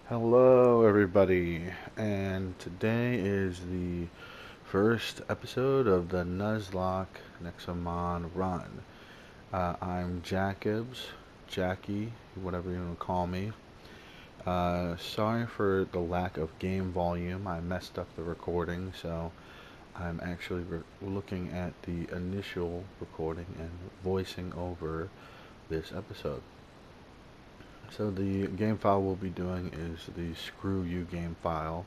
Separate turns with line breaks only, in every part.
Hello, everybody, and today is the first episode of the Nuzlocke Nexomon run. I'm Jacobs, Jackie, whatever you want to call me. Sorry for the lack of game volume. I messed up the recording, so I'm actually looking at the initial recording and voicing over this episode. So the game file we'll be doing is the Screw You game file.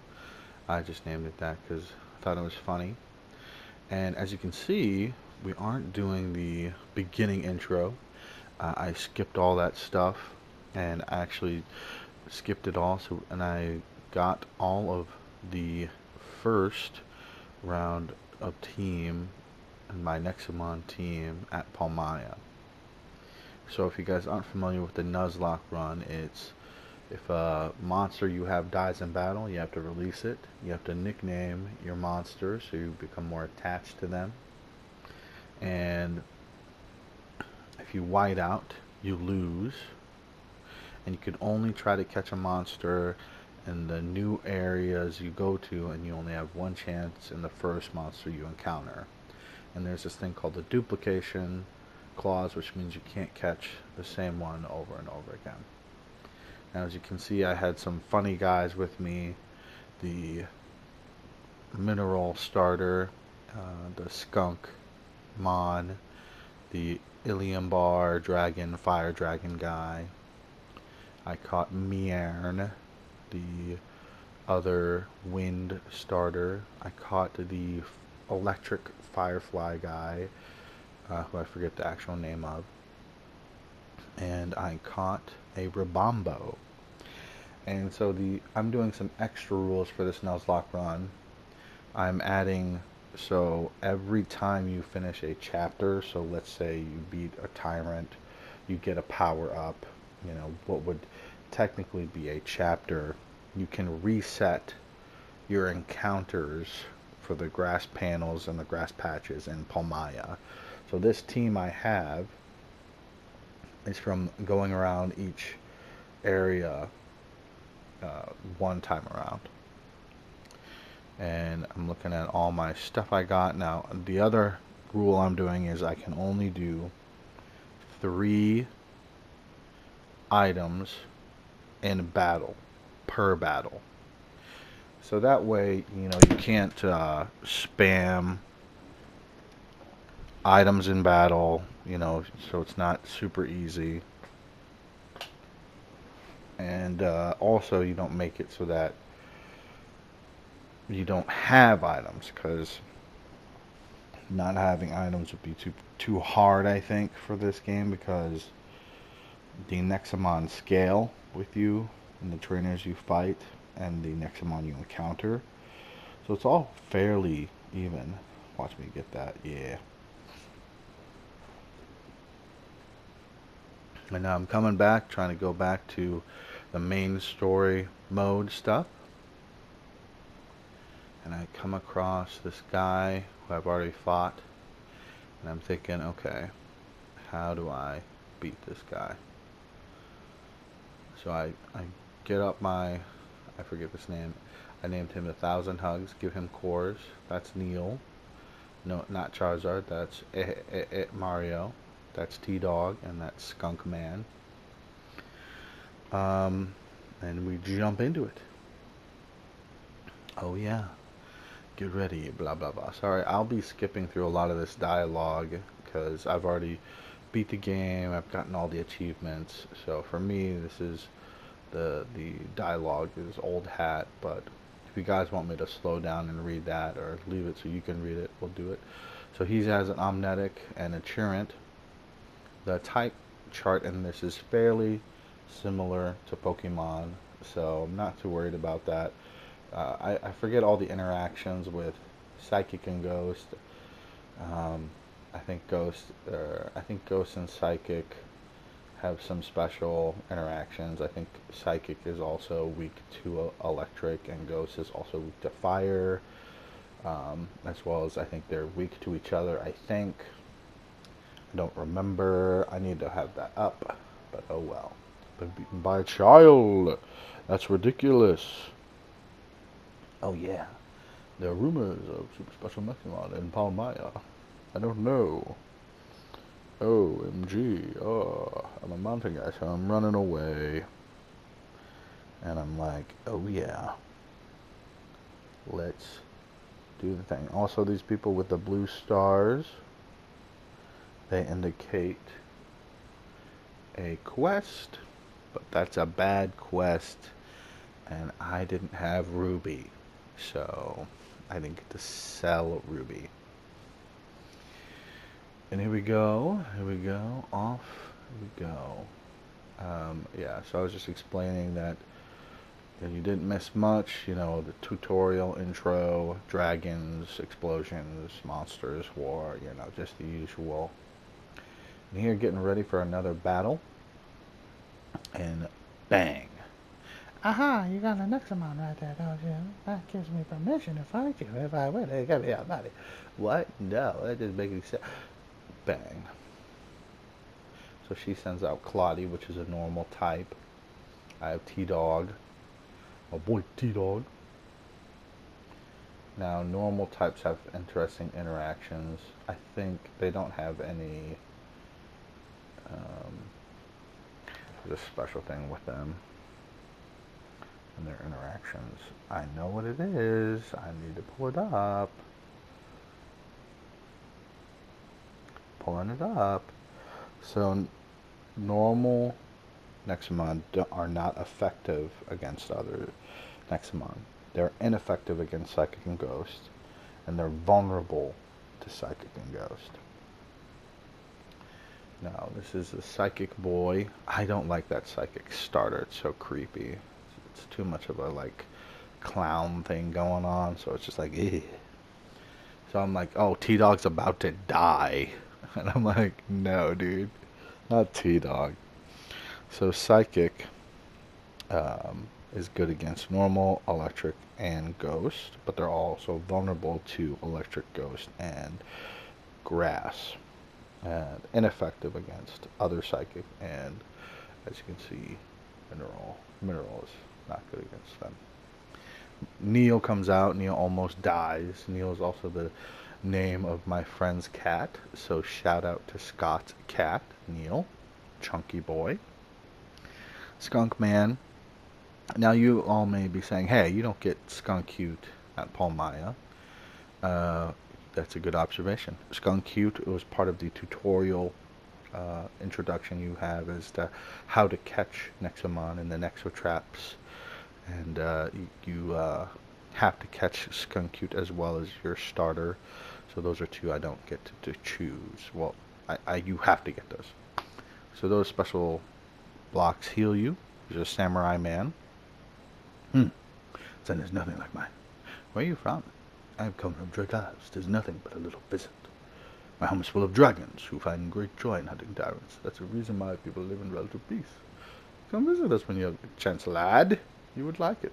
I just named it that because I thought it was funny. And as you can see, we aren't doing the beginning intro. I skipped all that stuff and actually skipped it all. And I got all of the first round of team and my Nexomon team at Palmaya. So if you guys aren't familiar with the Nuzlocke run, it's if a monster you have dies in battle, you have to release it. You have to nickname your monster so you become more attached to them. And if you white out, you lose. And you can only try to catch a monster in the new areas you go to, and you only have one chance in the first monster you encounter. And there's this thing called the duplication clause, which means you can't catch the same one over and over again. Now, as you can see, I had some funny guys with me. The mineral starter, the skunk mon, the Ilium bar dragon, fire dragon guy. I caught Miern, the other wind starter. I caught the electric firefly guy, who I forget the actual name of. And I caught a Rabombo. And so I'm doing some extra rules for this Nuzlocke run. I'm adding, so every time you finish a chapter, so let's say you beat a tyrant, you get a power up, what would technically be a chapter, you can reset your encounters for the grass panels and the grass patches in Palmaya. So this team I have is from going around each area one time around. And I'm looking at all my stuff I got. Now, the other rule I'm doing is I can only do 3 items in battle, per battle. So that way, you can't spam items in battle, so it's not super easy. And also, you don't make it so that you don't have items, because not having items would be too hard, I think, for this game, because the Nexomon scale with you and the trainers you fight and the Nexomon you encounter. So it's all fairly even. Watch me get that, yeah. And now I'm coming back, trying to go back to the main story mode stuff. And I come across this guy who I've already fought. And I'm thinking, okay, how do I beat this guy? So I get up I forget his name. I named him 1,000 Hugs, give him cores. That's Neil. No, not Charizard, that's Mario. That's T-Dog, and that's Skunk Man. And we jump into it. Oh yeah, get ready, blah blah blah. Sorry, I'll be skipping through a lot of this dialogue because I've already beat the game. I've gotten all the achievements. So for me, this is the dialogue is old hat. But if you guys want me to slow down and read that, or leave it so you can read it, we'll do it. So he has an Omnetic and a Churent. The type chart in this is fairly similar to Pokemon, so I'm not too worried about that. I forget all the interactions with Psychic and Ghost. I think Ghost and Psychic have some special interactions. I think Psychic is also weak to Electric, and Ghost is also weak to Fire. As well as I think they're weak to each other. I don't remember. I need to have that up, but oh well. Been beaten by a child. That's ridiculous. Oh yeah. There are rumors of super special Nexomon in Palmyra. I don't know. OMG. Oh, I'm a mountain guy, so I'm running away. And I'm like, oh yeah. Let's do the thing. Also, these people with the blue stars, they indicate a quest, but that's a bad quest, and I didn't have Ruby, so I didn't get to sell Ruby. And here we go, off we go. Yeah, so I was just explaining that you didn't miss much, you know, the tutorial, intro, dragons, explosions, monsters, war, you know, just the usual. And here getting ready for another battle, and bang. Aha, you got a Nexomon right there, don't you? That gives me permission to fight you if I win. Hey, get me out, buddy. What? No, that doesn't make any sense. Bang. So she sends out Claudie, which is a normal type. I have T-Dog. My boy T-Dog. Now, normal types have interesting interactions. I think they don't have any... there's a special thing with them and their interactions. I know what it is. I need to pull it up. Pulling it up. So, normal Nexomon are not effective against other Nexomon. They're ineffective against Psychic and Ghost, and they're vulnerable to Psychic and Ghost. Now, this is a Psychic boy. I don't like that Psychic starter. It's so creepy. It's too much of a, like, clown thing going on, so it's just like, eh. So I'm like, oh, T-Dog's about to die. And I'm like, no, dude. Not T-Dog. So Psychic is good against normal, electric, and ghost, but they're also vulnerable to electric, ghost, and grass. And ineffective against other Psychic, and as you can see, mineral is not good against them. Neil comes out. Neil almost dies. Neil is also the name of my friend's cat, so shout out to Scott's cat, Neil. Chunky boy. Skunk Man. Now you all may be saying, hey, you don't get Skunk Cute at Palmyra. That's a good observation. Skunk Cute was part of the tutorial introduction you have as to how to catch Nexomon in the Nexo traps. And you have to catch Skunk Cute as well as your starter. So those are two I don't get to choose. Well, you have to get those. So those special blocks heal you. There's a samurai man. Then there's nothing like mine. Where are you from? I've come from Dragas. There's nothing but a little visit. My home is full of dragons who find great joy in hunting tyrants. That's the reason why people live in relative peace. Come visit us when you have a chance, lad. You would like it.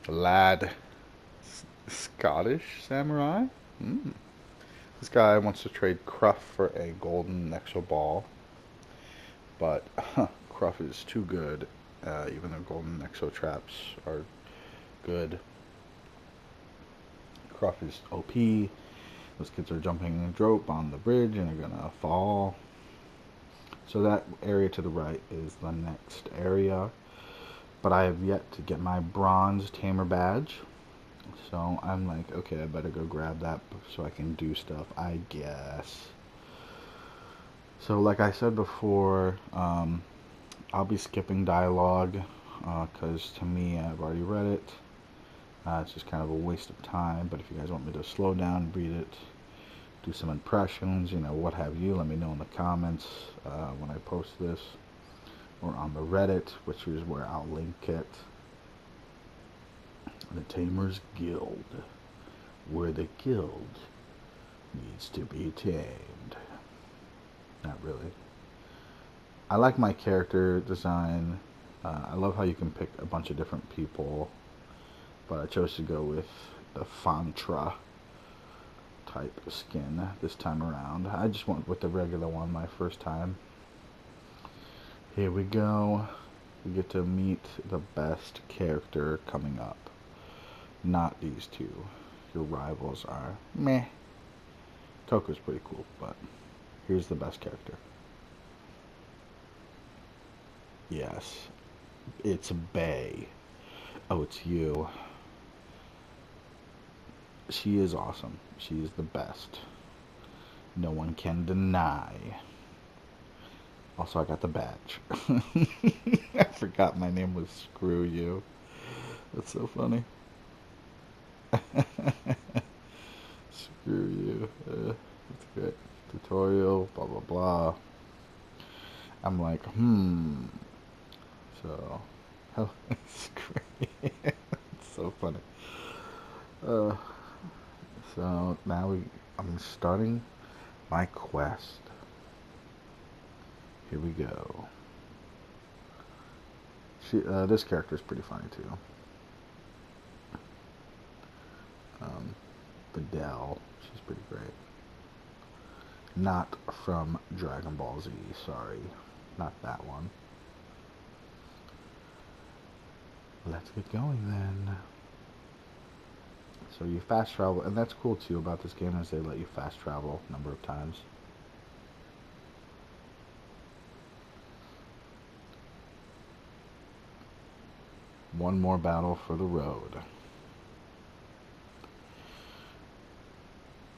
Lad. Scottish samurai? This guy wants to trade Cruff for a golden Nexo ball. But Cruff is too good, even though golden Nexo traps are good. Cruff is OP. Those kids are jumping rope on the bridge and are gonna fall. So that area to the right is the next area. But I have yet to get my bronze tamer badge. So I'm like, okay, I better go grab that so I can do stuff, I guess. So like I said before, I'll be skipping dialogue because to me, I've already read it. It's just kind of a waste of time, but if you guys want me to slow down, read it, do some impressions, you know, what have you, let me know in the comments when I post this, or on the Reddit, which is where I'll link it. The Tamers Guild, where the guild needs to be tamed. Not really. I like my character design. I love how you can pick a bunch of different people, but I chose to go with the Fantra type skin this time around. I just went with the regular one my first time. Here we go. We get to meet the best character coming up. Not these two. Your rivals are meh. Coco's pretty cool, but here's the best character. Yes, it's Bay. Oh, it's you. She is awesome. She is the best. No one can deny. Also, I got the badge. I forgot my name was Screw You. That's so funny. Screw You. That's great. Tutorial, blah, blah, blah. I'm like, So, it's great. It's so funny. So now I'm starting my quest. Here we go. This character is pretty funny too. Videl, she's pretty great. Not from Dragon Ball Z, sorry. Not that one. Let's get going then. So you fast travel, and that's cool too about this game is they let you fast travel a number of times. One more battle for the road.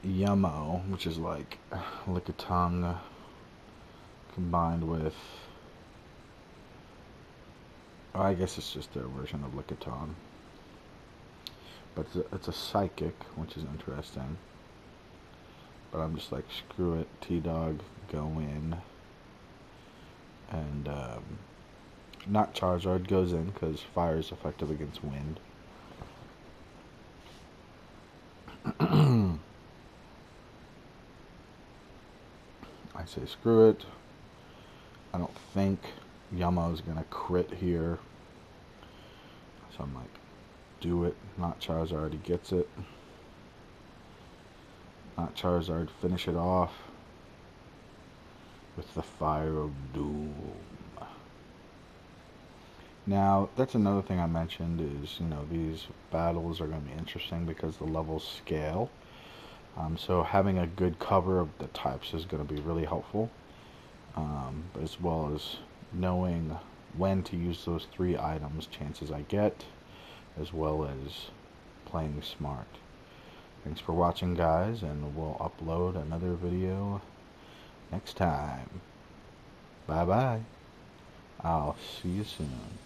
Yummo, which is like Lickitung combined with, I guess it's just their version of Lickitung. But it's a psychic, which is interesting. But I'm just like, screw it, T-Dog, go in. And not Charizard goes in because fire is effective against wind. I say screw it. I don't think Yummo's gonna crit here. So I'm like, do it. Not Charizard, he gets it. Not Charizard, finish it off with the Fire of Doom. Now, that's another thing I mentioned is, these battles are going to be interesting because the levels scale. So having a good cover of the types is going to be really helpful. As well as knowing when to use those 3 items, chances I get, as well as playing smart. Thanks for watching, guys, and we'll upload another video next time. Bye-bye. I'll see you soon.